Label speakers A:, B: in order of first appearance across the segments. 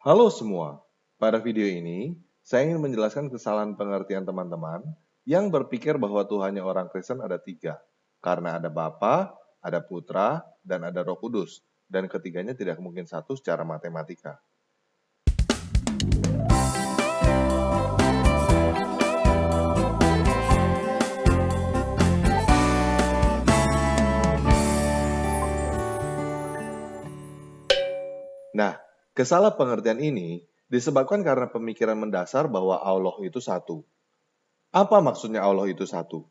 A: Halo semua, pada video ini saya ingin menjelaskan kesalahan pengertian teman-teman yang berpikir bahwa Tuhannya orang Kristen ada tiga, karena ada Bapa, ada Putra, dan ada Roh Kudus, dan ketiganya tidak mungkin satu secara matematika. Nah, kesalahan pengertian ini disebabkan karena pemikiran mendasar bahwa Allah itu satu. Apa maksudnya Allah itu satu?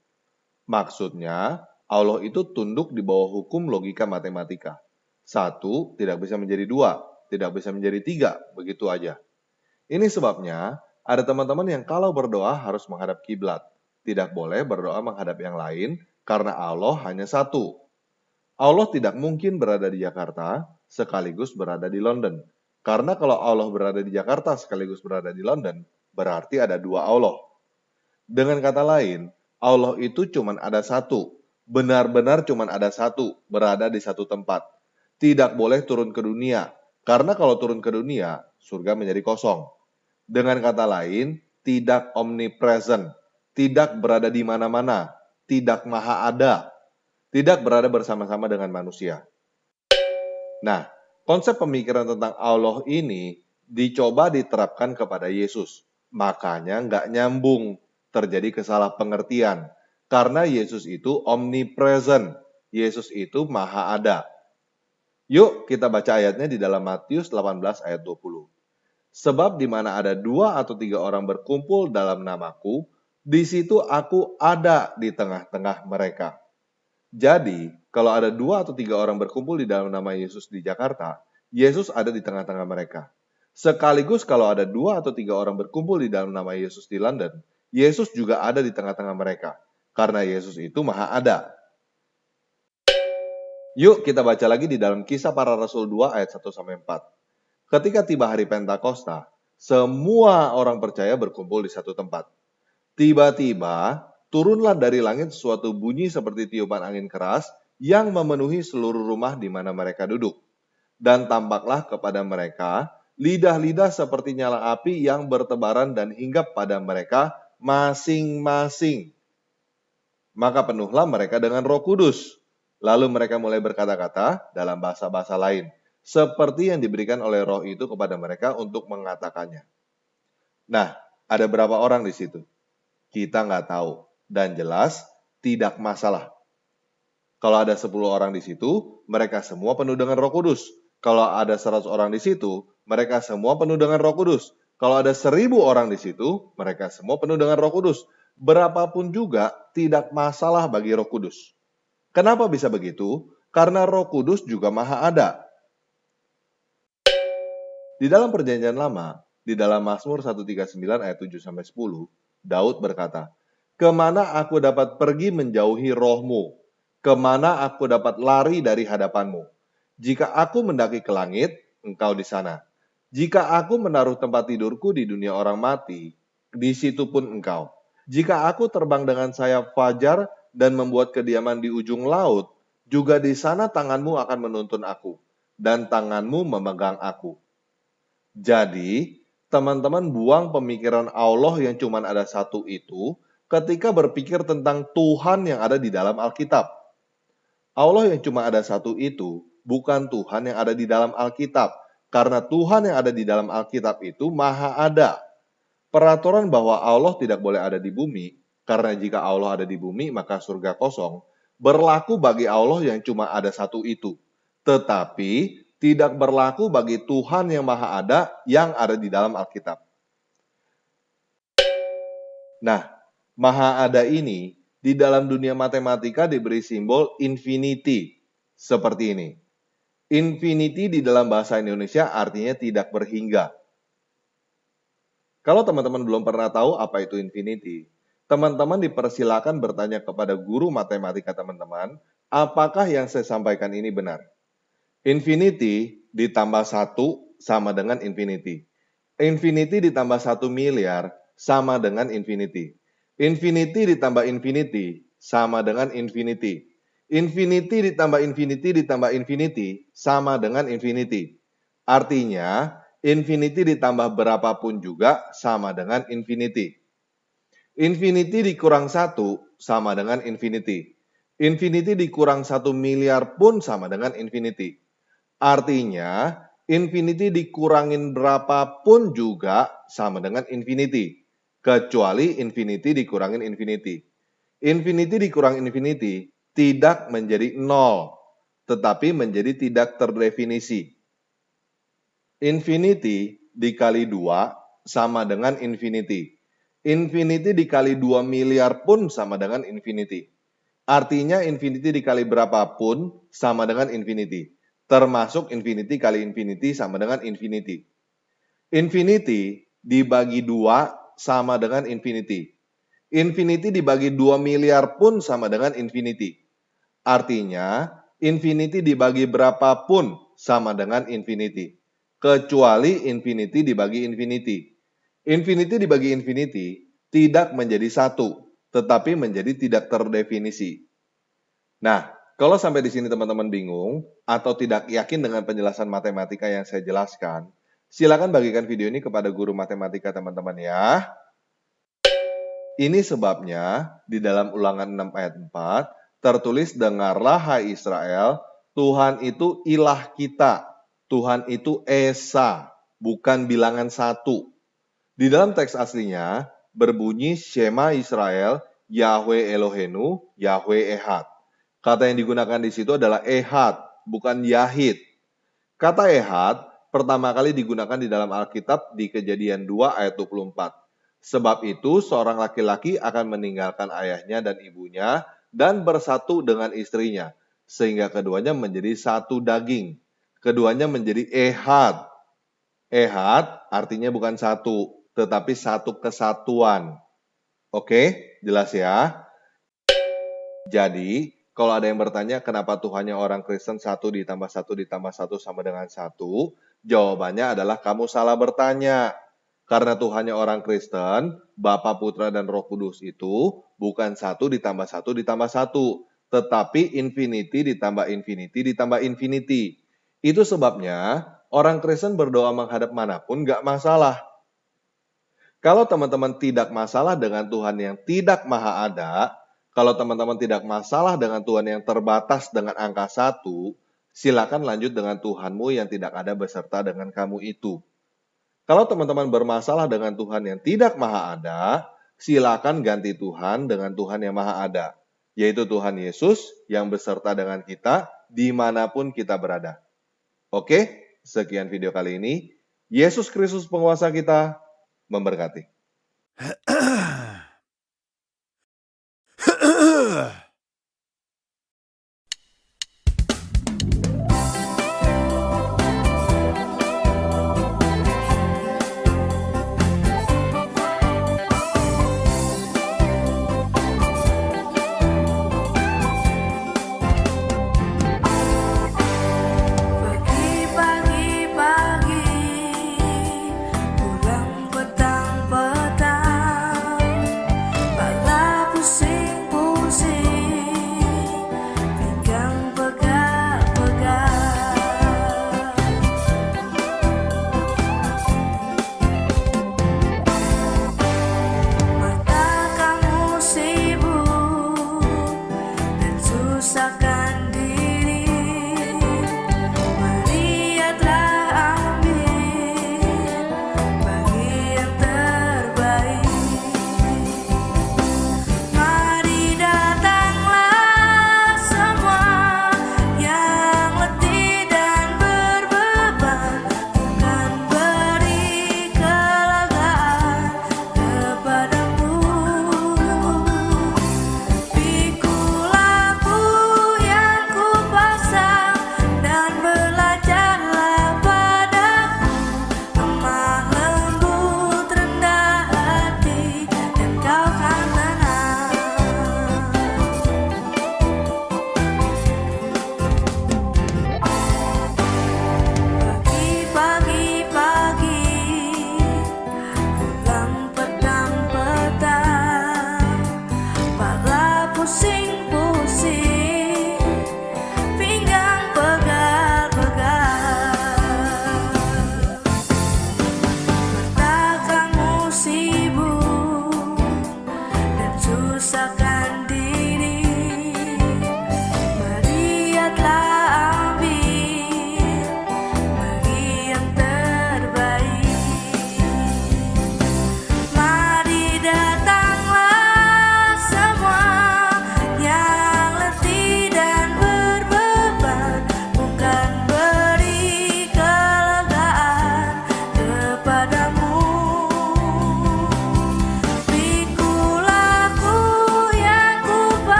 A: Maksudnya, Allah itu tunduk di bawah hukum logika matematika. Satu tidak bisa menjadi dua, tidak bisa menjadi tiga, begitu aja. Ini sebabnya, ada teman-teman yang kalau berdoa harus menghadap kiblat. Tidak boleh berdoa menghadap yang lain, karena Allah hanya satu. Allah tidak mungkin berada di Jakarta, sekaligus berada di London. Karena kalau Allah berada di Jakarta sekaligus berada di London, berarti ada dua Allah. Dengan kata lain, Allah itu cuma ada satu, benar-benar cuma ada satu, berada di satu tempat. Tidak boleh turun ke dunia, karena kalau turun ke dunia, surga menjadi kosong. Dengan kata lain, tidak omnipresent, tidak berada di mana-mana, tidak maha ada, tidak berada bersama-sama dengan manusia. Nah, konsep pemikiran tentang Allah ini dicoba diterapkan kepada Yesus. Makanya nggak nyambung, terjadi kesalahpengertian. Karena Yesus itu omnipresent, Yesus itu maha ada. Yuk kita baca ayatnya di dalam Matius 18 ayat 20. Sebab di mana ada 2 atau 3 orang berkumpul dalam namaku, di situ aku ada di tengah-tengah mereka. Jadi, kalau ada 2 atau 3 orang berkumpul di dalam nama Yesus di Jakarta, Yesus ada di tengah-tengah mereka. Sekaligus kalau ada 2 atau 3 orang berkumpul di dalam nama Yesus di London, Yesus juga ada di tengah-tengah mereka. Karena Yesus itu maha ada. Yuk kita baca lagi di dalam Kisah Para Rasul 2 ayat 1-4. Ketika tiba hari Pentakosta, semua orang percaya berkumpul di satu tempat. Tiba-tiba, turunlah dari langit suatu bunyi seperti tiupan angin keras yang memenuhi seluruh rumah di mana mereka duduk. Dan tampaklah kepada mereka lidah-lidah seperti nyala api yang bertebaran dan hinggap pada mereka masing-masing. Maka penuhlah mereka dengan Roh Kudus. Lalu mereka mulai berkata-kata dalam bahasa-bahasa lain, seperti yang diberikan oleh Roh itu kepada mereka untuk mengatakannya. Nah, ada berapa orang di situ? Kita nggak tahu. Dan jelas, tidak masalah. Kalau ada 10 orang di situ, mereka semua penuh dengan Roh Kudus. Kalau ada 100 orang di situ, mereka semua penuh dengan Roh Kudus. Kalau ada 1.000 orang di situ, mereka semua penuh dengan Roh Kudus. Berapapun juga, tidak masalah bagi Roh Kudus. Kenapa bisa begitu? Karena Roh Kudus juga maha ada. Di dalam perjanjian lama, di dalam Mazmur 139 ayat 7-10, Daud berkata, "Kemana aku dapat pergi menjauhi rohmu? Kemana aku dapat lari dari hadapanmu? Jika aku mendaki ke langit, engkau di sana. Jika aku menaruh tempat tidurku di dunia orang mati, di situ pun engkau. Jika aku terbang dengan sayap fajar dan membuat kediaman di ujung laut, juga di sana tanganmu akan menuntun aku, dan tanganmu memegang aku." Jadi, teman-teman buang pemikiran Allah yang cuma ada satu itu ketika berpikir tentang Tuhan yang ada di dalam Alkitab. Allah yang cuma ada satu itu bukan Tuhan yang ada di dalam Alkitab. Karena Tuhan yang ada di dalam Alkitab itu maha ada. Peraturan bahwa Allah tidak boleh ada di bumi, karena jika Allah ada di bumi maka surga kosong, berlaku bagi Allah yang cuma ada satu itu. Tetapi tidak berlaku bagi Tuhan yang maha ada yang ada di dalam Alkitab. Nah, maha ada ini di dalam dunia matematika diberi simbol infinity. Seperti ini. Infinity di dalam bahasa Indonesia artinya tidak berhingga. Kalau teman-teman belum pernah tahu apa itu infinity, teman-teman dipersilakan bertanya kepada guru matematika teman-teman, apakah yang saya sampaikan ini benar? Infinity ditambah 1 sama dengan infinity. Infinity ditambah 1 miliar sama dengan infinity. Infinity ditambah infinity sama dengan infinity. Infinity ditambah infinity ditambah infinity sama dengan infinity. Artinya, Infinity ditambah berapapun juga sama dengan infinity. Infinity dikurang 1 sama dengan infinity. Infinity dikurang 1 miliar pun sama dengan infinity. Artinya, infinity dikurangin berapapun juga sama dengan infinity. Kecuali infinity dikurangin infinity. Infinity dikurang infinity tidak menjadi 0, tetapi menjadi tidak terdefinisi. Infinity dikali 2 sama dengan infinity. Infinity dikali 2 miliar pun sama dengan infinity. Artinya infinity dikali berapapun sama dengan infinity. Termasuk infinity kali infinity sama dengan infinity. Infinity dibagi 2 sama dengan infinity. Infinity dibagi 2 miliar pun sama dengan infinity. Artinya infinity dibagi berapapun sama dengan infinity. Kecuali infinity dibagi infinity. Infinity dibagi infinity tidak menjadi 1, tetapi menjadi tidak terdefinisi. Nah, kalau sampai di sini teman-teman bingung atau tidak yakin dengan penjelasan matematika yang saya jelaskan, silakan bagikan video ini kepada guru matematika teman-teman ya. Ini sebabnya di dalam Ulangan 6 ayat 4 tertulis, dengarlah hai Israel, Tuhan itu ilah kita. Tuhan itu Esa, bukan bilangan 1. Di dalam teks aslinya berbunyi Shema Israel, Yahweh Elohenu, Yahweh Ehad. Kata yang digunakan di situ adalah Ehad, bukan Yahid. Kata Ehad pertama kali digunakan di dalam Alkitab di Kejadian 2 ayat 24. Sebab itu seorang laki-laki akan meninggalkan ayahnya dan ibunya dan bersatu dengan istrinya, sehingga keduanya menjadi satu daging. Keduanya menjadi Ehad. Ehad artinya bukan satu, tetapi satu kesatuan. Oke, jelas ya? Jadi, kalau ada yang bertanya kenapa Tuhannya orang Kristen 1 ditambah 1 ditambah 1 sama dengan 1, jawabannya adalah kamu salah bertanya. Karena Tuhannya orang Kristen, Bapa, Putra, dan Roh Kudus itu bukan 1 ditambah 1 ditambah 1, tetapi infinity ditambah infinity ditambah infinity. Itu sebabnya orang Kristen berdoa menghadap manapun nggak masalah. Kalau teman-teman tidak masalah dengan Tuhan yang tidak maha ada, kalau teman-teman tidak masalah dengan Tuhan yang terbatas dengan angka 1, silakan lanjut dengan Tuhanmu yang tidak ada beserta dengan kamu itu. Kalau teman-teman bermasalah dengan Tuhan yang tidak maha ada, silakan ganti Tuhan dengan Tuhan yang maha ada, yaitu Tuhan Yesus yang beserta dengan kita dimanapun kita berada. Oke, sekian video kali ini. Yesus Kristus penguasa kita memberkati.